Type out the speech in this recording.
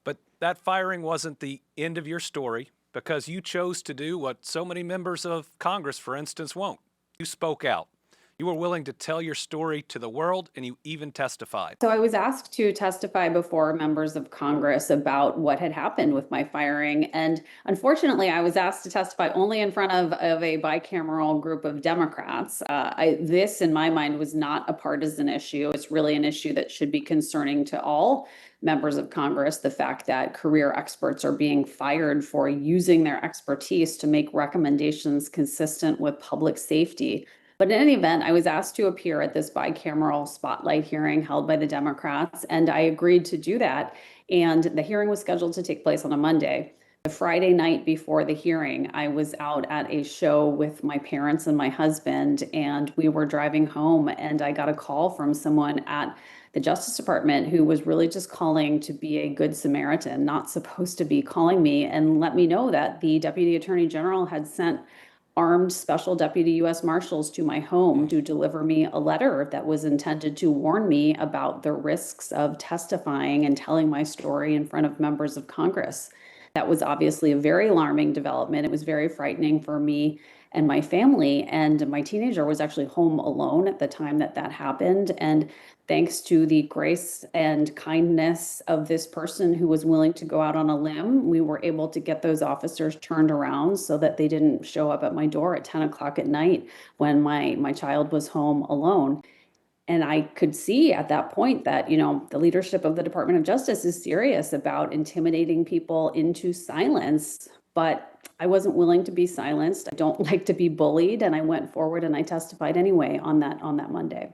But that firing wasn't the end of your story because you chose to do what so many members of Congress, for instance, won't. You spoke out. You were willing to tell your story to the world, and you even testified. So I was asked to testify before members of Congress about what had happened with my firing. And unfortunately, I was asked to testify only in front of a bicameral group of Democrats. This, in my mind, was not a partisan issue. It's really an issue that should be concerning to all members of Congress. The fact that career experts are being fired for using their expertise to make recommendations consistent with public safety. But in any event, I was asked to appear at this bicameral spotlight hearing held by the Democrats, and I agreed to do that. And the hearing was scheduled to take place on a Monday. The Friday night before the hearing, I was out at a show with my parents and my husband, and we were driving home, and I got a call from someone at the Justice Department who was really just calling to be a good Samaritan, not supposed to be calling me, and let me know that the Deputy Attorney General had sent armed special deputy U.S. Marshals to my home to deliver me a letter that was intended to warn me about the risks of testifying and telling my story in front of members of Congress. That was obviously a very alarming development. It was very frightening for me and my family. And my teenager was actually home alone at the time that that happened. And thanks to the grace and kindness of this person who was willing to go out on a limb, we were able to get those officers turned around so that they didn't show up at my door at 10 o'clock at night when my child was home alone. And I could see at that point that, the leadership of the Department of Justice is serious about intimidating people into silence, but I wasn't willing to be silenced. I don't like to be bullied, and I went forward and I testified anyway on that Monday.